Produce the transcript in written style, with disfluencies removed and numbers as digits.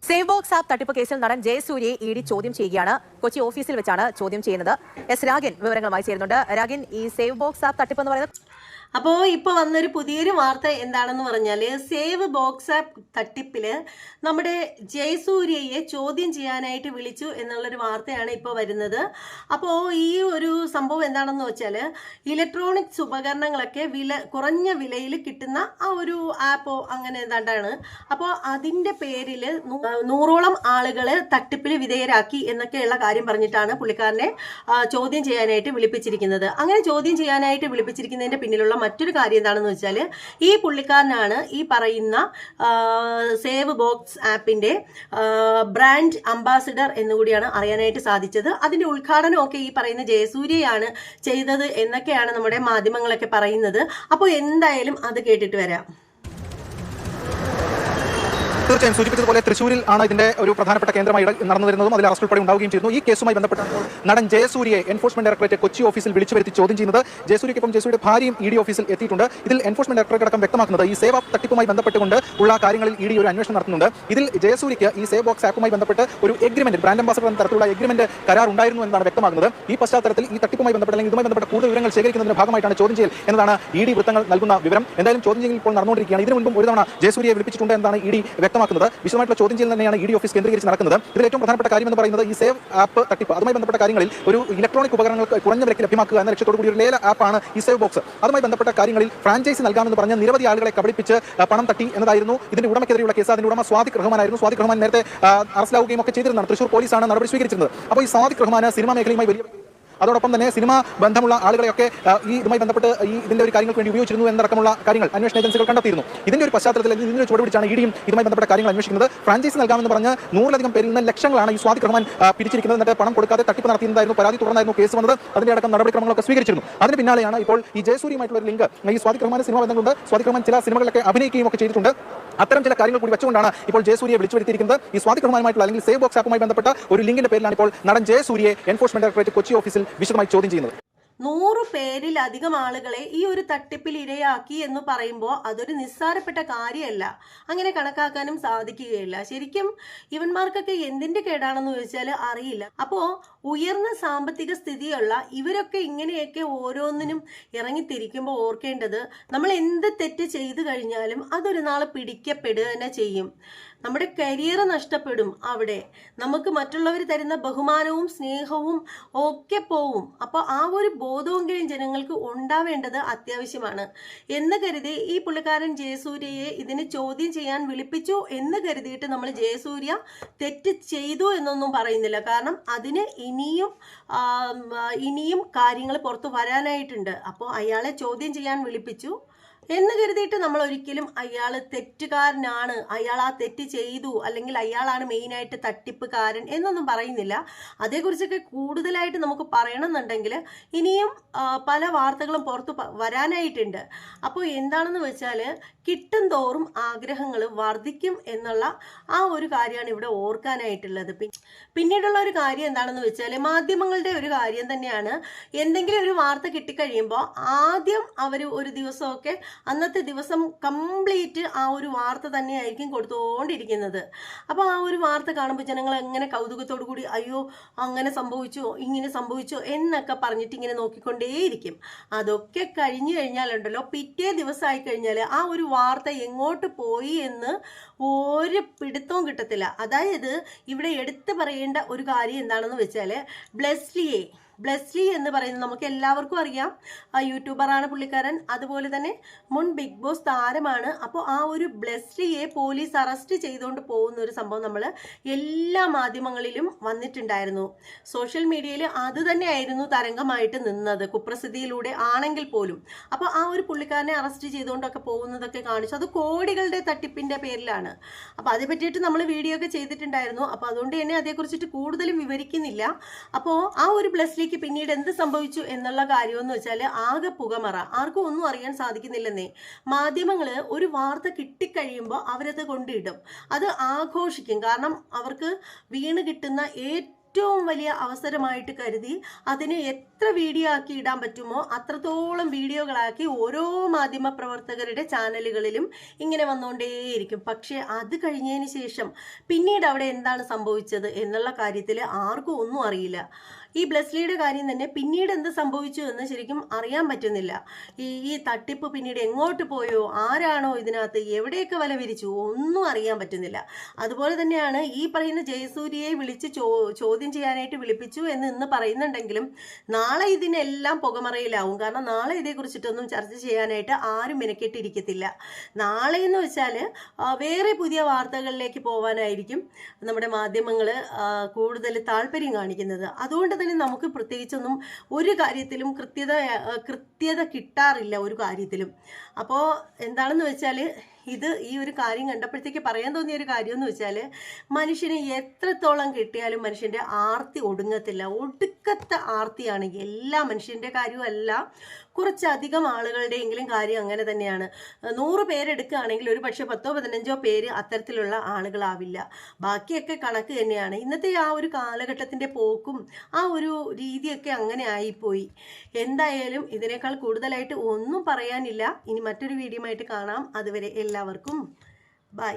Save box app തട്ടിപ്പ് കേസിൽ നടൻ ജയസൂര്യയെ ഇഡി ചോദ്യം ചെയ്യുകയാണ്. കൊച്ചി ഓഫീസിൽ വെച്ചാണ് ചോദ്യം ചെയ്യുന്നത്. എസ് രാഗൻ വിവരങ്ങളുമായി ചേരുന്നുണ്ട്. രാഗൻ, ഈ സേവ് ബോക്സ് ആപ്പ് തട്ടിപ്പ് എന്ന് പറയുന്നത് അപ്പോൾ ഇപ്പോൾ വന്നൊരു പുതിയൊരു വാർത്ത എന്താണെന്ന് പറഞ്ഞാൽ സേവ് ബോക്സ് ആപ്പ് തട്ടിപ്പിൽ നമ്മുടെ ജയസൂര്യയെ ചോദ്യം ചെയ്യാനായിട്ട് വിളിച്ചു എന്നുള്ളൊരു വാർത്തയാണ് ഇപ്പോൾ വരുന്നത്. അപ്പോൾ ഈ ഒരു സംഭവം എന്താണെന്ന് വെച്ചാൽ ഇലക്ട്രോണിക്സ് ഉപകരണങ്ങളൊക്കെ കുറഞ്ഞ വിലയിൽ കിട്ടുന്ന ആ ഒരു ആപ്പോ അങ്ങനെ എന്താണ്ടാണ്. അപ്പോൾ അതിൻ്റെ പേരിൽ 100ഓളം ആളുകളെ തട്ടിപ്പിൽ വിധേയരാക്കി എന്നൊക്കെയുള്ള കാര്യം പറഞ്ഞിട്ടാണ് പുള്ളിക്കാരനെ ചോദ്യം ചെയ്യാനായിട്ട് വിളിപ്പിച്ചിരിക്കുന്നത്. അങ്ങനെ ചോദ്യം ചെയ്യാനായിട്ട് വിളിപ്പിച്ചിരിക്കുന്നതിൻ്റെ പിന്നിലുള്ള മറ്റൊരു കാര്യം എന്താണെന്ന് വെച്ചാൽ ഈ പുള്ളിക്കാരനാണ് ഈ പറയുന്ന സേവ് ബോക്സ് ആപ്പിന്റെ ബ്രാൻഡ് അംബാസിഡർ എന്നുകൂടിയാണ് അറിയാനായിട്ട് സാധിച്ചത്. അതിന്റെ ഉദ്ഘാടനമൊക്കെ ഈ പറയുന്ന ജയസൂര്യയാണ് ചെയ്തത് എന്നൊക്കെയാണ് നമ്മുടെ മാധ്യമങ്ങളൊക്കെ പറയുന്നത്. അപ്പോൾ എന്തായാലും അത് കേട്ടിട്ട് വരാം. തീർച്ചയായും സൂചിപ്പിച്ചതുപോലെ തൃശ്ശൂരിൽ ആണ് ഇതിന്റെ ഒരു പ്രധാനപ്പെട്ട കേന്ദ്രമായി നടന്നു വരുന്നതും അതിൽ അറസ്റ്റ് ഉൾപ്പെടെ ഉണ്ടാവുകയും ചെയ്യുന്നു. ഈ കേസുമായി ബന്ധപ്പെട്ട നടൻ ജയസൂര്യയെ എൻഫോഴ്സ്മെന്റ് ഡയറക്ടറേറ്റ് കൊച്ചി ഓഫീസിൽ വിളിച്ചു വരുത്തി ചോദ്യം ചെയ്യുന്നത്. ജയസൂര്യയ്ക്കൊപ്പം ജയസൂര്യയുടെ ഭാര്യയും ഇഡി ഓഫീസിൽ എത്തിയിട്ടുണ്ട്. ഇതിൽ എൻഫോഴ്സ്മെന്റ് ഡയറക്ടറേറ്റ് അടക്കം വ്യക്തമാക്കുന്നത് ഈ സേവ് തട്ടിപ്പുമായി ബന്ധപ്പെട്ടുകൊണ്ട് ഉള്ള കാര്യങ്ങളിൽ ഇഡി ഒരു അന്വേഷണം നടത്തുന്നുണ്ട്. ഇതിൽ ജയസൂര്യയ്ക്ക് ഈ സേവ് ബോക്സ് ആപ്പുമായി ബന്ധപ്പെട്ട് ഒരു എഗ്രിമെന്റ്, ബ്രാൻഡ് അംബാസഡർ എന്ന തരത്തിലുള്ള എഗ്രിമെന്റ് കരാർ ഉണ്ടായിരുന്നു എന്നാണ് വ്യക്തമാകുന്നത്. ഈ പശ്ചാത്തലത്തിൽ ഈ തട്ടിപ്പുമായി ബന്ധപ്പെട്ട അല്ലെങ്കിൽ ഇതുമായി ബന്ധപ്പെട്ട കൂടുതൽ വിവരങ്ങൾ ശേഖരിക്കുന്നതിന്റെ ഭാഗമായിട്ടാണ് ചോദ്യം ചെയ്യൽ എന്നതാണ് ഇഡി വൃത്തങ്ങൾ നൽകുന്ന വിവരം. എന്തായാലും ചോദ്യം ചെയ്യൽ ഇപ്പോൾ നടന്നുകൊണ്ടിരിക്കുകയാണ്. ഇതിനു മുൻപും ഒരു തവണ ജയസൂര്യയെ വിളിപ്പിച്ചിട്ടുണ്ട് എന്നാണ് ഇഡി വ്യക്തമാക്കുന്നത്. വിശദമായിട്ടുള്ള ചോദ്യം ചെയ്യൽ തന്നെയാണ് ഇഡി ഓഫീസ് കേന്ദ്രീകരിച്ച് നടക്കുന്നത്. ഇതിൽ ഏറ്റവും പ്രധാനപ്പെട്ട കാര്യം എന്ന് പറയുന്നത് ഈ സേവ് ആപ്പ് തട്ടിപ്പ്, അതുമായി ബന്ധപ്പെട്ട കാര്യങ്ങളിൽ ഒരു ഇലക്ട്രോണിക് ഉപകരണങ്ങൾ കുറഞ്ഞ വിലയ്ക്ക് ലഭ്യമാക്കുക എന്ന ലക്ഷ്യത്തോടു കൂടി ഒരു ലേല ആപ്പാണ് ഈ സേവ് ബോക്സ്. അതുമായി ബന്ധപ്പെട്ട കാര്യങ്ങളിൽ ഫ്രാഞ്ചൈസി നൽകാമെന്ന് പറഞ്ഞ നിരവധി ആളുകളെ കബളിപ്പിച്ച് പണം തട്ടി എന്നതായിരുന്നു ഇതിന്റെ ഉടമയ്ക്കെതിരെയുള്ള കേസ്. അതിന്റെ ഉടമ സ്വാദിഖ് റഹ്മാനായിരുന്നു. സ്വാദിഖ് റഹ്മാൻ നേരത്തെ അറസ്റ്റിലാവുകയും ഒക്കെ ചെയ്തിരുന്നതാണ്. തൃശൂർ പോലീസാണ് നടപടി സ്വീകരിച്ചിരുന്നത്. അപ്പോൾ ഈ സ്വാദിഖ് റഹ്മാൻ സിനിമാ മേഖലയുമായി വലിയ അതോടൊപ്പം തന്നെ സിനിമാ ബന്ധമുള്ള ആളുകളെയൊക്കെ ഈ ഇതുമായി ബന്ധപ്പെട്ട് ഈ ഇതിന്റെ ഒരു കാര്യങ്ങൾക്ക് വേണ്ടി ഉപയോഗിച്ചിരുന്നു എന്നടക്കമുള്ള കാര്യങ്ങൾ അന്വേഷണ ഏജൻസികൾ കണ്ടെത്തിയിരുന്നു. ഇതിന്റെ ഒരു പശ്ചാത്തലത്തിൽ ഇതിന്റെ ചുവടുപിടിച്ചാണ് ഇഡിയും ഇതുമായി ബന്ധപ്പെട്ട കാര്യങ്ങൾ അന്വേഷിക്കുന്നത്. ഫ്രാഞ്ചൈസി നൽകാമെന്ന് പറഞ്ഞ് 100ലധികം പേരിൽ നിന്ന് ലക്ഷങ്ങളാണ് ഈ സ്വാദിഖ് റഹ്മാൻ പിരിച്ചിരിക്കുന്നത്. എന്നിട്ട് പണം കൊടുക്കാതെ തട്ടിപ്പ് നടത്തിയതായിരുന്നു പരാതി. തുടർന്നായിരുന്നു കേസ് വന്നത്. അതിന്റെ അടക്കം നടപടിക്രമങ്ങളൊക്കെ സ്വീകരിച്ചിരുന്നു. അതിന് പിന്നാലെയാണ് ഇപ്പോൾ ഈ ജയസൂര്യയുമായിട്ടുള്ള ഒരു ലിങ്ക്, ഈ സ്വാദിഖ് റഹ്മാൻ സിനിമാ ബന്ധങ്ങളുണ്ട്. സ്വാദിഖ് റഹ്മാൻ ചില സിനിമകളിലൊക്കെ അഭിനയിക്കുകയും ഒക്കെ ചെയ്തിട്ടുണ്ട്. അത്തരം ചില കാര്യങ്ങൾ കൂടി വെച്ചുകൊണ്ടാണ് ഇപ്പോൾ ജയസൂര്യയെ വിളിച്ചു വരുത്തിയിരിക്കുന്നത്. ഈ സ്വാദിഖ് റഹ്മാനുമായിട്ടുള്ള അല്ലെങ്കിൽ സേവ് ബോക്സ് ആപ്പുമായി ബന്ധപ്പെട്ട ഒരു ലിങ്കിന്റെ പേരിലാണ് ഇപ്പോൾ നടൻ ജയസൂര്യയെ എൻഫോഴ്സ്മെന്റ് ഡയറക്ടറേറ്റ് കൊച്ചി ഓഫീസിൽ വിശദമായി ചോദ്യം ചെയ്യുന്നത്. 100 പേരിലധികം ആളുകളെ ഈ ഒരു തട്ടിപ്പിൽ ഇരയാക്കി എന്ന് പറയുമ്പോൾ അതൊരു നിസ്സാരപ്പെട്ട കാര്യമല്ല. അങ്ങനെ കണക്കാക്കാനും സാധിക്കുകയില്ല. ശരിക്കും ഇവന്മാർക്കൊക്കെ എന്തിന്റെ കേടാണെന്ന് ചോദിച്ചാൽ അറിയില്ല. അപ്പോൾ ഉയർന്ന സാമ്പത്തിക സ്ഥിതിയുള്ള ഇവരൊക്കെ ഇങ്ങനെയൊക്കെ ഓരോന്നിനും ഇറങ്ങിത്തിരിക്കുമ്പോൾ ഓർക്കേണ്ടത്, നമ്മൾ എന്ത് തെറ്റ് ചെയ്തു കഴിഞ്ഞാലും അതൊരു നാൾ പിടിക്കപ്പെടുക തന്നെ ചെയ്യും. നമ്മുടെ കരിയർ നഷ്ടപ്പെടും. അവിടെ നമുക്ക് മറ്റുള്ളവർ തരുന്ന ബഹുമാനവും സ്നേഹവും ഒക്കെ പോവും. അപ്പോൾ ആ ഒരു ബോധമെങ്കിലും ജനങ്ങൾക്ക് ഉണ്ടാവേണ്ടത് അത്യാവശ്യമാണ് എന്ന് കരുതി ഈ പുള്ളിക്കാരൻ ജയസൂര്യയെ ഇതിന് ചോദ്യം ചെയ്യാൻ വിളിപ്പിച്ചു എന്ന് കരുതിയിട്ട് നമ്മൾ ജയസൂര്യ തെറ്റ് ചെയ്തു എന്നൊന്നും പറയുന്നില്ല. കാരണം അതിന് ഇനിയും കാര്യങ്ങൾ പുറത്തു വരാനായിട്ടുണ്ട്. അപ്പോൾ അയാളെ ചോദ്യം ചെയ്യാൻ വിളിപ്പിച്ചു എന്ന് കരുതിയിട്ട് നമ്മൾ ഒരിക്കലും അയാൾ തെറ്റുകാരനാണ്, അയാൾ ആ തെറ്റ് ചെയ്തു, അല്ലെങ്കിൽ അയാളാണ് മെയിനായിട്ട് തട്ടിപ്പുകാരൻ എന്നൊന്നും പറയുന്നില്ല. അതേക്കുറിച്ചൊക്കെ കൂടുതലായിട്ട് നമുക്ക് പറയണമെന്നുണ്ടെങ്കിൽ ഇനിയും പല വാർത്തകളും പുറത്ത് വരാനായിട്ടുണ്ട്. അപ്പോൾ എന്താണെന്ന് വെച്ചാൽ കിട്ടും തോറും ആഗ്രഹങ്ങൾ വർദ്ധിക്കും എന്നുള്ള ആ ഒരു കാര്യമാണ് ഇവിടെ ഓർക്കാനായിട്ടുള്ളത്. പിന്നീടുള്ള ഒരു കാര്യം എന്താണെന്ന് വെച്ചാൽ മാധ്യമങ്ങളുടെ ഒരു കാര്യം തന്നെയാണ്. എന്തെങ്കിലും ഒരു വാർത്ത കിട്ടിക്കഴിയുമ്പോൾ ആദ്യം അവർ ഒരു ദിവസമൊക്കെ അന്നത്തെ ദിവസം കംപ്ലീറ്റ് ആ ഒരു വാർത്ത തന്നെയായിരിക്കും കൊടുത്തുകൊണ്ടിരിക്കുന്നത്. അപ്പോൾ ആ ഒരു വാർത്ത കാണുമ്പോൾ ജനങ്ങൾ എങ്ങനെ കൗതുകത്തോടു കൂടി അയ്യോ അങ്ങനെ സംഭവിച്ചോ ഇങ്ങനെ സംഭവിച്ചോ എന്നൊക്കെ പറഞ്ഞിട്ട് ഇങ്ങനെ നോക്കിക്കൊണ്ടേയിരിക്കും. അതൊക്കെ കഴിഞ്ഞു കഴിഞ്ഞാലുണ്ടല്ലോ, പിറ്റേ ദിവസമായി കഴിഞ്ഞാൽ ആ ഒരു വാർത്ത എങ്ങോട്ട് പോയി എന്ന് ഒരു പിടുത്തവും കിട്ടത്തില്ല. അതായത് ഇവിടെ എടുത്തു പറയേണ്ട ഒരു കാര്യം എന്താണെന്ന് വെച്ചാൽ ബ്ലെസ്ലി എന്ന് പറയുന്നത് നമുക്ക് എല്ലാവർക്കും അറിയാം. യൂട്യൂബറാണ് പുള്ളിക്കാരൻ. അതുപോലെ തന്നെ മുൻ ബിഗ് ബോസ് താരമാണ്. അപ്പോൾ ആ ഒരു ബ്ലെസ്ലിയെ പോലീസ് അറസ്റ്റ് ചെയ്തുകൊണ്ട് പോകുന്ന ഒരു സംഭവം നമ്മൾ എല്ലാ മാധ്യമങ്ങളിലും വന്നിട്ടുണ്ടായിരുന്നു. സോഷ്യൽ മീഡിയയിൽ അത് തന്നെയായിരുന്നു തരംഗമായിട്ട് നിന്നത്, കുപ്രസിദ്ധിയിലൂടെ ആണെങ്കിൽ പോലും. അപ്പോൾ ആ ഒരു പുള്ളിക്കാരനെ അറസ്റ്റ് ചെയ്തുകൊണ്ടൊക്കെ പോകുന്നതൊക്കെ കാണിച്ചു. അത് കോടികളുടെ തട്ടിപ്പിന്റെ പേരിലാണ്. അപ്പോൾ അതേ പറ്റിയിട്ട് നമ്മൾ വീഡിയോ ഒക്കെ ചെയ്തിട്ടുണ്ടായിരുന്നു. അപ്പോൾ അതുകൊണ്ട് തന്നെ അതേക്കുറിച്ചിട്ട് കൂടുതലും വിവരിക്കുന്നില്ല. അപ്പോൾ ആ ഒരു ബ്ലെസ്ലി പിന്നീട് എന്ത് സംഭവിച്ചു എന്നുള്ള കാര്യമെന്ന് വെച്ചാൽ ആകെ പുകമറ, ആർക്കും ഒന്നും അറിയാൻ സാധിക്കുന്നില്ലെന്നേ. മാധ്യമങ്ങൾ ഒരു വാർത്ത കിട്ടിക്കഴിയുമ്പോൾ അവരത് കൊണ്ടിടും, അത് ആഘോഷിക്കും. കാരണം അവർക്ക് വീണ് കിട്ടുന്ന ഏറ്റവും വലിയ അവസരമായിട്ട് കരുതി അതിനെ എത്ര വീഡിയോ ആക്കി ഇടാൻ പറ്റുമോ അത്രത്തോളം വീഡിയോകളാക്കി ഓരോ മാധ്യമ പ്രവർത്തകരുടെ ചാനലുകളിലും ഇങ്ങനെ വന്നുകൊണ്ടേയിരിക്കും. പക്ഷേ അത് കഴിഞ്ഞതിന് ശേഷം പിന്നീട് അവിടെ എന്താണ് സംഭവിച്ചത് എന്നുള്ള കാര്യത്തിൽ ആർക്കും ഒന്നും അറിയില്ല. ഈ ബ്ലെസ്ലിയുടെ കാര്യം തന്നെ പിന്നീട് എന്ത് സംഭവിച്ചു എന്ന് ശരിക്കും അറിയാൻ പറ്റുന്നില്ല. ഈ തട്ടിപ്പ് പിന്നീട് എങ്ങോട്ട് പോയോ, ആരാണോ ഇതിനകത്ത്, എവിടെയൊക്കെ വല വിരിച്ചു, ഒന്നും അറിയാൻ പറ്റുന്നില്ല. അതുപോലെ തന്നെയാണ് ഈ പറയുന്ന ജയസൂര്യയെ വിളിച്ച് ചോദ്യം ചെയ്യാനായിട്ട് വിളിപ്പിച്ചു എന്ന് ഇന്ന് പറയുന്നുണ്ടെങ്കിലും നാളെ ഇതിനെല്ലാം പുകമറയിലാവും. കാരണം നാളെ ഇതേക്കുറിച്ചിട്ടൊന്നും ചർച്ച ചെയ്യാനായിട്ട് ആരും മെനക്കെട്ടിരിക്കത്തില്ല. നാളെ എന്ന് വെച്ചാൽ വേറെ പുതിയ വാർത്തകളിലേക്ക് പോകാനായിരിക്കും നമ്മുടെ മാധ്യമങ്ങൾ കൂടുതൽ താല്പര്യം കാണിക്കുന്നത്. അതുകൊണ്ട് തന്നെ നമുക്ക് പ്രത്യേകിച്ചൊന്നും ഒരു കാര്യത്തിലും കൃത്യത കിട്ടാറില്ല ഒരു കാര്യത്തിലും. അപ്പോൾ എന്താണെന്ന് വെച്ചാൽ ഈ ഒരു കാര്യം കണ്ടപ്പോഴത്തേക്ക് പറയാൻ തോന്നിയ ഒരു കാര്യം എന്ന് വെച്ചാൽ മനുഷ്യന് എത്രത്തോളം കിട്ടിയാലും മനുഷ്യൻ്റെ ആർത്തി ഒടുങ്ങത്തില്ല. ഒടുക്കത്തെ ആർത്തിയാണ് എല്ലാ മനുഷ്യൻ്റെ കാര്യമല്ല, കുറച്ചധികം ആളുകളുടെയെങ്കിലും കാര്യം അങ്ങനെ തന്നെയാണ്. 100 പേരെടുക്കുകയാണെങ്കിൽ ഒരു പക്ഷേ 10-15 പേര് അത്തരത്തിലുള്ള ആളുകളാവില്ല. ബാക്കിയൊക്കെ കണക്ക് തന്നെയാണ്. ഇന്നത്തെ ആ ഒരു കാലഘട്ടത്തിൻ്റെ പോക്കും ആ ഒരു രീതിയൊക്കെ അങ്ങനെ ആയിപ്പോയി. എന്തായാലും ഇതിനേക്കാൾ കൂടുതലായിട്ട് ഒന്നും പറയാനില്ല. ഇനി മറ്റൊരു വീഡിയോ ആയിട്ട് കാണാം. അതുവരെ എല്ലാവർക്കും ബൈ.